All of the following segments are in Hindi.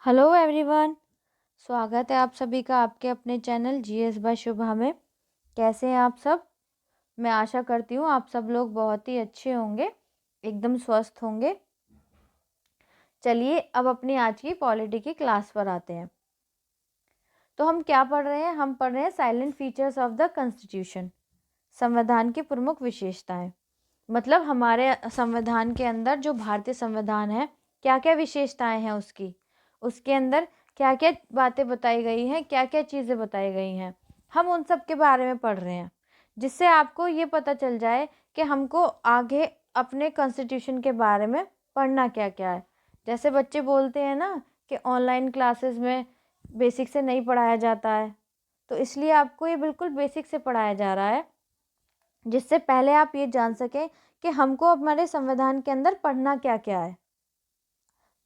Hello everyone. स्वागत है आप सभी का आपके अपने चैनल जीएस बाय शुभा में। कैसे हैं आप सब? मैं आशा करती हूँ आप सब लोग बहुत ही अच्छे होंगे, एकदम स्वस्थ होंगे। चलिए अब अपनी आज की पॉलिटी की क्लास पर आते हैं। तो हम क्या पढ़ रहे हैं? हम पढ़ रहे हैं salient features of the constitution, संविधान की प्रमुख विशेषताएं। मतलब हमारे संविधान के अंदर जो भारतीय संविधान है, क्या क्या विशेषताएं हैं उसके अंदर क्या क्या बातें बताई गई हैं, क्या क्या चीज़ें बताई गई हैं, हम उन सब के बारे में पढ़ रहे हैं, जिससे आपको ये पता चल जाए कि हमको आगे अपने कॉन्स्टिट्यूशन के बारे में पढ़ना क्या क्या है। जैसे बच्चे बोलते हैं ना कि ऑनलाइन क्लासेस में बेसिक से नहीं पढ़ाया जाता है, तो इसलिए आपको ये बिल्कुल बेसिक से पढ़ाया जा रहा है, जिससे पहले आप ये जान सकें कि हमको हमारे संविधान के अंदर पढ़ना क्या क्या है।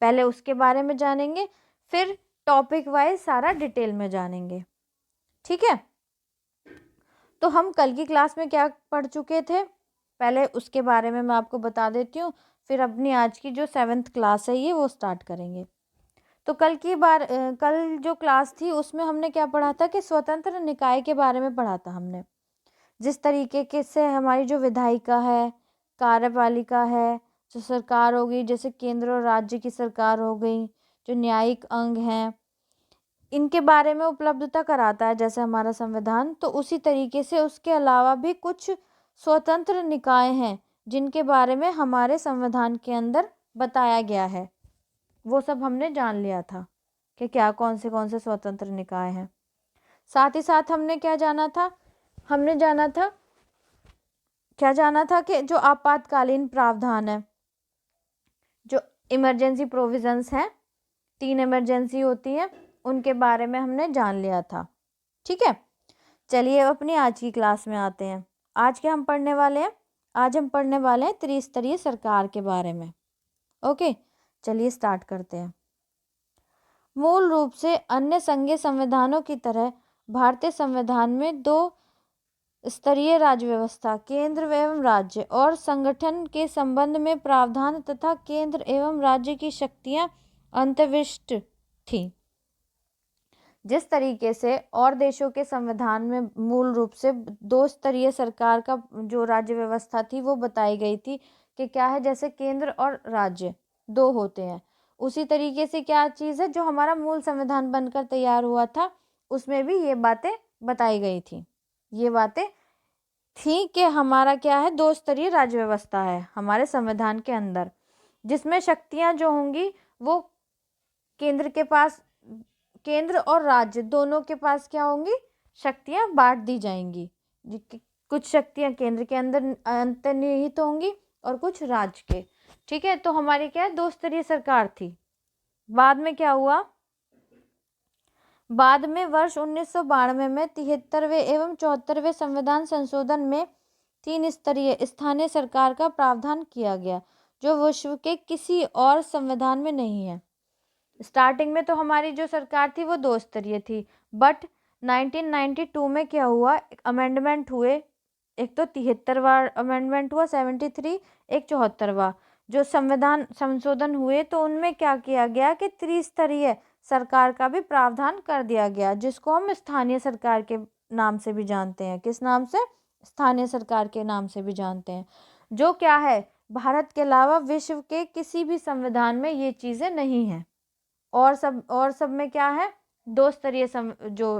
पहले उसके बारे में जानेंगे, फिर टॉपिक वाइज सारा डिटेल में जानेंगे। ठीक है, तो हम कल की क्लास में क्या पढ़ चुके थे, पहले उसके बारे में मैं आपको बता देती हूँ, फिर अपनी आज की जो 7th क्लास है ये वो स्टार्ट करेंगे। तो कल जो क्लास थी उसमें हमने क्या पढ़ा था कि स्वतंत्र निकाय के बारे में पढ़ा था हमने। जिस तरीके के से हमारी जो विधायिका है, कार्यपालिका है, जो सरकार हो गई, जैसे केंद्र और राज्य की सरकार हो गई, जो न्यायिक अंग हैं, इनके बारे में उपलब्धता कराता है जैसे हमारा संविधान। तो उसी तरीके से उसके अलावा भी कुछ स्वतंत्र निकाय हैं जिनके बारे में हमारे संविधान के अंदर बताया गया है। वो सब हमने जान लिया था कि क्या कौन से स्वतंत्र निकाय हैं। साथ ही साथ हमने क्या जाना था? हमने जाना था कि जो आपातकालीन प्रावधान है, जो इमरजेंसी प्रोविजंस हैं, 3 इमरजेंसी होती हैं, उनके बारे में हमने जान लिया था। ठीक है, चलिए अपनी आज की क्लास में आते हैं। आज क्या हम पढ़ने वाले हैं? आज हम पढ़ने वाले हैं त्रिस्तरीय सरकार के बारे में। ओके, चलिए स्टार्ट करते हैं। मूल रूप से अन्य संघीय संविधानों की तरह भारतीय संविधान में 2 स्तरीय राज्य व्यवस्था, केंद्र एवं राज्य और संगठन के संबंध में प्रावधान तथा केंद्र एवं राज्य की शक्तियां अंतर्विष्ट थी। जिस तरीके से और देशों के संविधान में मूल रूप से 2 स्तरीय सरकार का जो राज्य व्यवस्था थी वो बताई गई थी कि क्या है, जैसे केंद्र और राज्य 2 होते हैं, उसी तरीके से क्या चीज़ है जो हमारा मूल संविधान बनकर तैयार हुआ था उसमें भी ये बातें बताई गई थी। ये बातें थी कि हमारा क्या है, 2 स्तरीय राज्य व्यवस्था है हमारे संविधान के अंदर, जिसमें शक्तियां जो होंगी वो केंद्र और राज्य दोनों के पास क्या होंगी, शक्तियां बांट दी जाएंगी। कुछ शक्तियां केंद्र के अंदर अंतर्निहित होंगी और कुछ राज्य के। ठीक है, तो हमारी क्या है, 2 स्तरीय सरकार थी। बाद में क्या हुआ? बाद में वर्ष 1992 में 73वें एवं 74वें संविधान संशोधन में 3 स्तरीय स्थानीय सरकार का प्रावधान किया गया, जो विश्व के किसी और संविधान में नहीं है। स्टार्टिंग में तो हमारी जो सरकार थी वो 2 स्तरीय थी, बट 1992 में क्या हुआ, अमेंडमेंट हुए। एक तो 73वां अमेंडमेंट हुआ 73, एक 74वां जो संविधान संशोधन हुए, तो उनमें क्या किया गया कि त्रिस्तरीय सरकार का भी प्रावधान कर दिया गया, जिसको हम स्थानीय सरकार के नाम से भी जानते हैं। किस नाम से? स्थानीय सरकार के नाम से भी जानते हैं। जो क्या है, भारत के अलावा विश्व के किसी भी संविधान में ये चीज़ें नहीं हैं। और सब में क्या है, 2 स्तरीय जो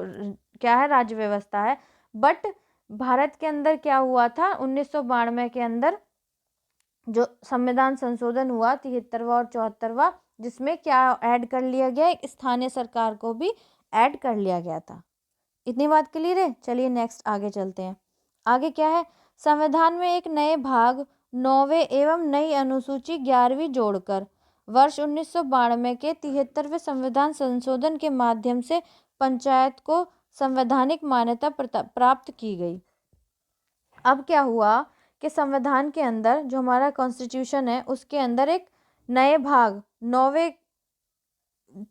क्या है राज्य व्यवस्था है। बट भारत के अंदर क्या हुआ था, 1992 के अंदर जो संविधान संशोधन हुआ 73वां और 74वां, जिसमें क्या ऐड कर लिया गया, एक स्थानीय सरकार को भी ऐड कर लिया गया था। इतनी बात क्लियर है? चलिए नेक्स्ट आगे चलते हैं। आगे क्या है, संविधान में एक नए भाग 9वें एवं नई अनुसूची 11वीं जोड़कर वर्ष 1992 के 73वें संविधान संशोधन के माध्यम से पंचायत को संवैधानिक मान्यता प्राप्त की गई। अब क्या हुआ कि संविधान के अंदर जो हमारा कॉन्स्टिट्यूशन है उसके अंदर एक नए भाग 9वें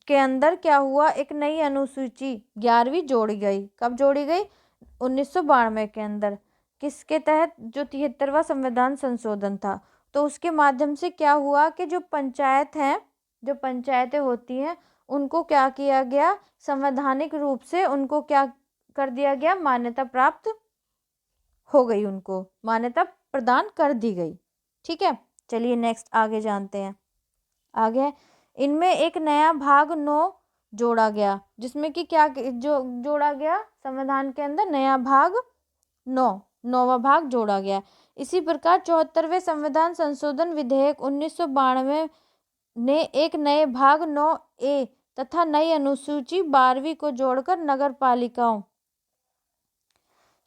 के अंदर क्या हुआ, एक नई अनुसूची 11वीं जोड़ी गई। कब जोड़ी गई? 1992 के अंदर। किसके तहत? जो 73वां संविधान संशोधन था। तो उसके माध्यम से क्या हुआ कि जो पंचायत हैं, जो पंचायतें होती हैं उनको क्या किया गया, संवैधानिक रूप से उनको क्या कर दिया गया, मान्यता प्राप्त हो गई, उनको मान्यता प्रदान कर दी गई। ठीक है, चलिए नेक्स्ट आगे जानते हैं। आगे इनमें एक नया भाग 9 जोड़ा गया, जिसमें कि क्या जो जोड़ा गया संविधान के अंदर, नया भाग 9, 9वां भाग जोड़ा गया। इसी प्रकार 74वें संविधान संशोधन विधेयक 1992 ने एक नए भाग 9A तथा नई अनुसूची 12वीं को जोड़कर नगर पालिकाओं,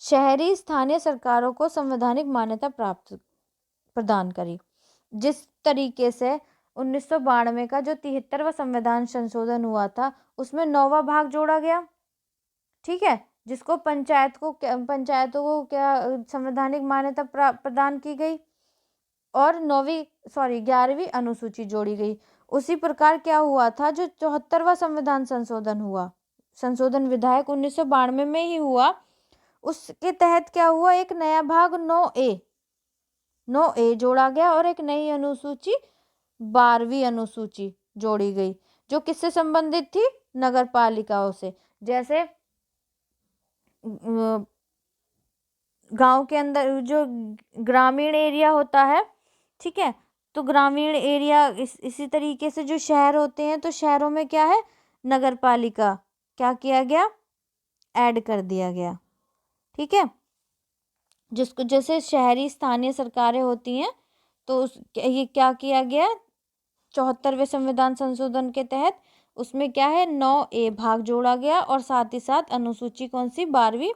शहरी स्थानीय सरकारों को संवैधानिक मान्यता प्राप्त प्रदान करी। जिस तरीके से 1992 का जो 73वां संविधान संशोधन हुआ था उसमें 9वां भाग जोड़ा गया, ठीक है, जिसको पंचायतों को क्या संवैधानिक मान्यता प्रदान की गई और 11वीं अनुसूची जोड़ी गई। उसी प्रकार क्या हुआ था, जो 74वां संविधान संशोधन हुआ, संशोधन विधेयक 1992 में ही हुआ, उसके तहत क्या हुआ, एक नया भाग 9A जोड़ा गया और एक नई अनुसूची 12वीं अनुसूची जोड़ी गई, जो किससे संबंधित थी, नगर पालिकाओं से। जैसे गांव के अंदर जो ग्रामीण एरिया होता है, ठीक है, तो ग्रामीण एरिया इसी तरीके से जो शहर होते हैं, तो शहरों में क्या है, नगर पालिका क्या किया गया, ऐड कर दिया गया। ठीक है, जिसको जैसे शहरी स्थानीय सरकारें होती हैं, तो ये क्या किया गया, 74वें संविधान संशोधन के तहत उसमें क्या है, 9A भाग जोड़ा गया और साथ ही साथ अनुसूची कौन सी, 12वीं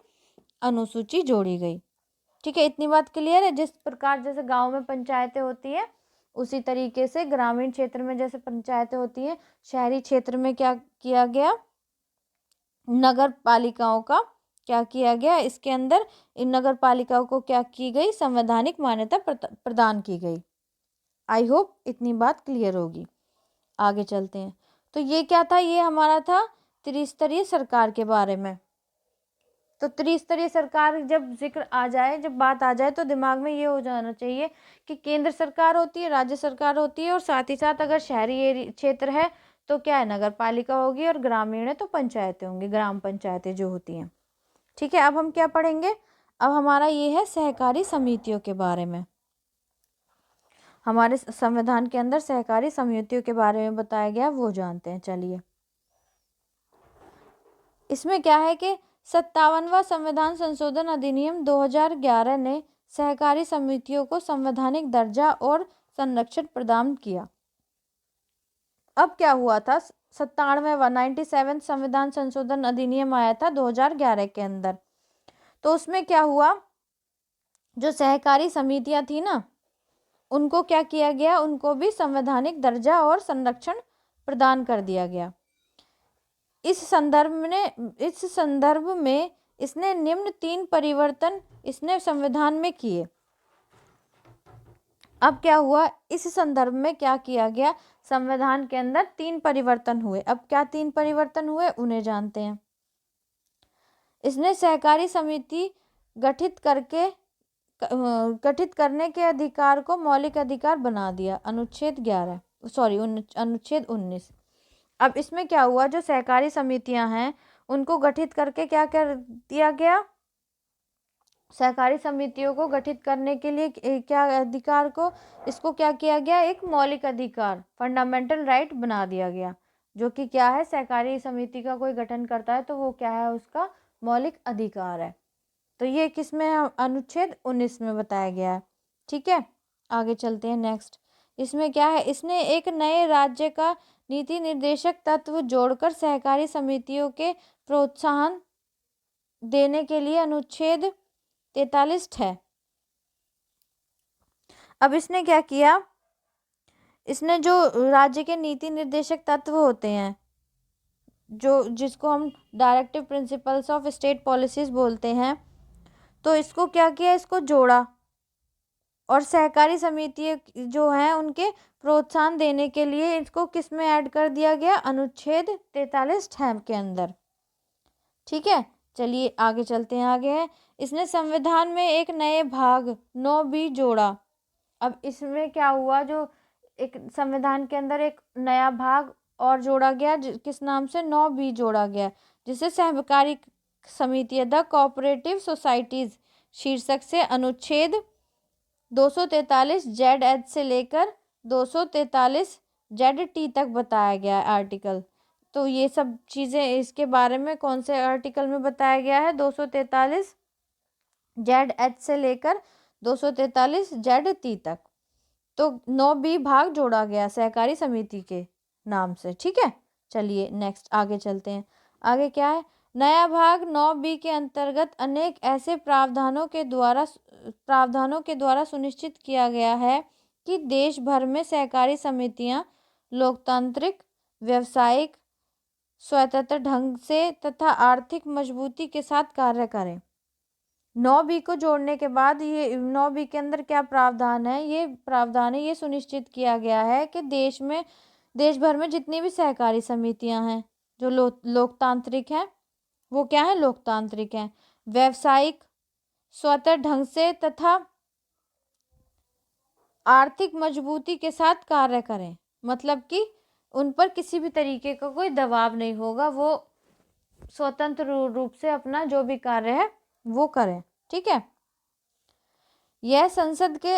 अनुसूची जोड़ी गई। ठीक है, इतनी बात क्लियर है। जिस प्रकार जैसे गांव में पंचायतें होती हैं, उसी तरीके से ग्रामीण क्षेत्र में जैसे पंचायतें होती हैं, शहरी क्षेत्र में क्या किया गया, नगर पालिकाओं का क्या किया गया, इसके अंदर इन नगर पालिकाओं को क्या की गई, संवैधानिक मान्यता प्रदान की गई। आई होप इतनी बात क्लियर होगी। आगे चलते हैं। तो ये क्या था, ये हमारा था त्रिस्तरीय सरकार के बारे में। तो त्रिस्तरीय सरकार जब जिक्र आ जाए, जब बात आ जाए, तो दिमाग में ये हो जाना चाहिए कि केंद्र सरकार होती है, राज्य सरकार होती है, और साथ ही साथ अगर शहरी क्षेत्र है तो क्या है, नगर पालिका होगी, और ग्रामीण है तो पंचायतें होंगी, ग्राम पंचायतें जो होती हैं। ठीक है, अब हम क्या पढ़ेंगे, अब हमारा ये है सहकारी समितियों के बारे में। हमारे संविधान के अंदर सहकारी समितियों के बारे में बताया गया, वो जानते हैं। चलिए, इसमें क्या है कि 57वां संविधान संशोधन अधिनियम 2011 ने सहकारी समितियों को संवैधानिक दर्जा और संरक्षण प्रदान किया। अब क्या हुआ था, 97 संविधान संशोधन अधिनियम आया था 2011 के अंदर। तो उसमें क्या हुआ, जो सहकारी समितियां थी ना, उनको क्या किया गया, उनको भी संवैधानिक दर्जा और संरक्षण प्रदान कर दिया गया। इस संदर्भ में इसने निम्न 3 परिवर्तन इसने संविधान में किए। अब क्या हुआ, इस संदर्भ में क्या किया गया, संविधान के अंदर 3 परिवर्तन हुए। अब क्या 3 परिवर्तन हुए, उन्हें जानते हैं। इसने सहकारी समिति गठित करने के अधिकार को मौलिक अधिकार बना दिया, अनुच्छेद 19। अब इसमें क्या हुआ, जो सहकारी समितियां हैं उनको गठित करके क्या कर दिया गया, सहकारी समितियों को गठित करने के लिए क्या अधिकार को, इसको क्या किया गया, एक मौलिक अधिकार, फंडामेंटल राइट बना दिया गया, जो कि क्या है, सहकारी समिति का कोई गठन करता है तो वो क्या है, उसका मौलिक अधिकार है। तो ये किसमें, अनुच्छेद 19 में बताया गया है। ठीक है, आगे चलते हैं नेक्स्ट। इसमें क्या है, इसने एक नए राज्य का नीति निर्देशक तत्व जोड़कर सहकारी समितियों के प्रोत्साहन देने के लिए अनुच्छेद 43 है। अब इसने क्या किया, इसने जो राज्य के नीति निर्देशक तत्व होते हैं, जिसको हम directive principles of state policies बोलते हैं, तो इसको क्या किया, इसको जोड़ा, और सहकारी समिति जो हैं उनके प्रोत्साहन देने के लिए इसको किस में ऐड कर दिया गया, अनुच्छेद 43 के अंदर। ठीक है, चलिए आगे चलते हैं। आगे है, इसने संविधान में एक नए भाग 9B जोड़ा। अब इसमें क्या हुआ, जो एक संविधान के अंदर एक नया भाग और जोड़ा गया किस नाम से, 9B जोड़ा गया, जिसे सहकारी समितियां द कोऑपरेटिव सोसाइटीज शीर्षक से अनुच्छेद 243 ZH से लेकर 243 ZT तक बताया गया है आर्टिकल। तो ये सब चीज़ें इसके बारे में कौन से आर्टिकल में बताया गया है, 243 ZH से लेकर 243 ZT तक। तो 9B भाग जोड़ा गया सहकारी समिति के नाम से। ठीक है, चलिए नेक्स्ट आगे चलते हैं। आगे क्या है, नया भाग 9B के अंतर्गत अनेक ऐसे प्रावधानों के द्वारा सुनिश्चित किया गया है कि देश भर में सहकारी समितियां लोकतांत्रिक, व्यावसायिक, स्वतंत्र ढंग से तथा आर्थिक मजबूती के साथ कार्य करें। 9B को जोड़ने के बाद ये 9B के अंदर क्या प्रावधान है, ये सुनिश्चित किया गया है कि देश भर में जितनी भी सहकारी समितियां हैं जो लोकतांत्रिक हैं, वो क्या है, लोकतांत्रिक हैं, व्यावसायिक, स्वतंत्र ढंग से तथा आर्थिक मजबूती के साथ कार्य करें। मतलब कि उन पर किसी भी तरीके का कोई दबाव नहीं होगा, वो स्वतंत्र रूप से अपना जो भी कार्य है वो करें। ठीक है, यह संसद के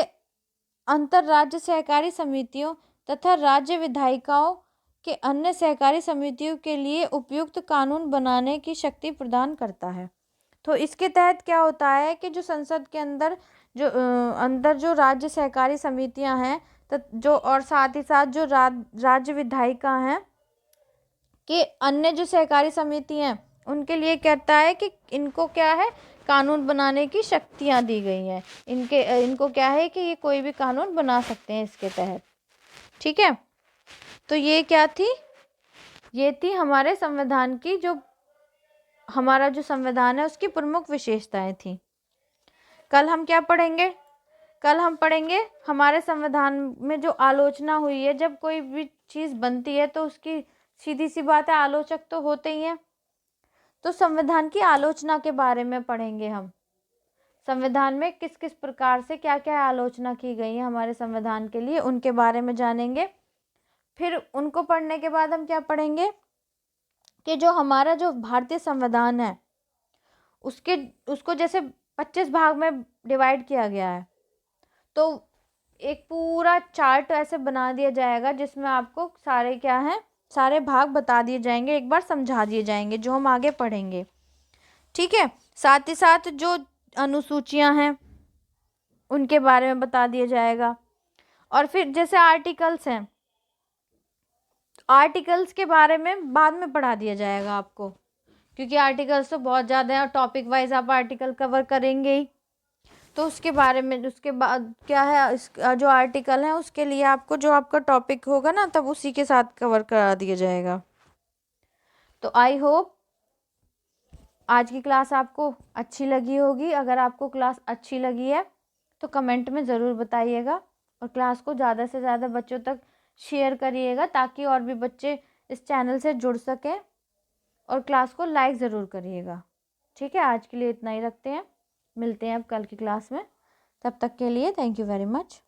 अंतरराज्य सहकारी समितियों तथा राज्य विधायिकाओं के अन्य सहकारी समितियों के लिए उपयुक्त कानून बनाने की शक्ति प्रदान करता है। तो इसके तहत क्या होता है कि जो संसद के अंदर जो राज्य सहकारी समितियां हैं जो, और साथ ही साथ जो राज्य विधायिका हैं कि अन्य जो सहकारी समिति हैं उनके लिए कहता है कि इनको क्या है, कानून बनाने की शक्तियां दी गई हैं। इनको क्या है कि ये कोई भी कानून बना सकते हैं इसके तहत। ठीक है, तो ये क्या थी, ये थी हमारे संविधान की, जो हमारा जो संविधान है उसकी प्रमुख विशेषताएं थी। कल हम क्या पढ़ेंगे, कल हम पढ़ेंगे हमारे संविधान में जो आलोचना हुई है। जब कोई भी चीज़ बनती है तो उसकी सीधी सी बात है, आलोचक तो होते ही हैं। तो संविधान की आलोचना के बारे में पढ़ेंगे हम, संविधान में किस किस प्रकार से क्या क्या आलोचना की गई है हमारे संविधान के लिए, उनके बारे में जानेंगे। फिर उनको पढ़ने के बाद हम क्या पढ़ेंगे कि जो हमारा जो भारतीय संविधान है उसको जैसे 25 भाग में डिवाइड किया गया है, तो एक पूरा चार्ट ऐसे बना दिया जाएगा जिसमें आपको सारे क्या हैं, सारे भाग बता दिए जाएंगे, एक बार समझा दिए जाएंगे, जो हम आगे पढ़ेंगे। ठीक है, साथ ही साथ जो अनुसूचियां हैं उनके बारे में बता दिया जाएगा। और फिर जैसे आर्टिकल्स हैं, आर्टिकल्स के बारे में बाद में पढ़ा दिया जाएगा आपको, क्योंकि आर्टिकल्स तो बहुत ज़्यादा है और टॉपिक वाइज आप आर्टिकल कवर करेंगे ही। तो उसके बारे में उसके बाद क्या है, जो आर्टिकल है उसके लिए आपको जो आपका टॉपिक होगा ना, तब उसी के साथ कवर करा दिया जाएगा। तो आई होप आज की क्लास आपको अच्छी लगी होगी। अगर आपको क्लास अच्छी लगी है तो कमेंट में ज़रूर बताइएगा, और क्लास को ज़्यादा से ज़्यादा बच्चों तक शेयर करिएगा ताकि और भी बच्चे इस चैनल से जुड़ सकें, और क्लास को लाइक ज़रूर करिएगा। ठीक है, आज के लिए इतना ही रखते हैं, मिलते हैं अब कल की क्लास में। तब तक के लिए थैंक यू वेरी मच।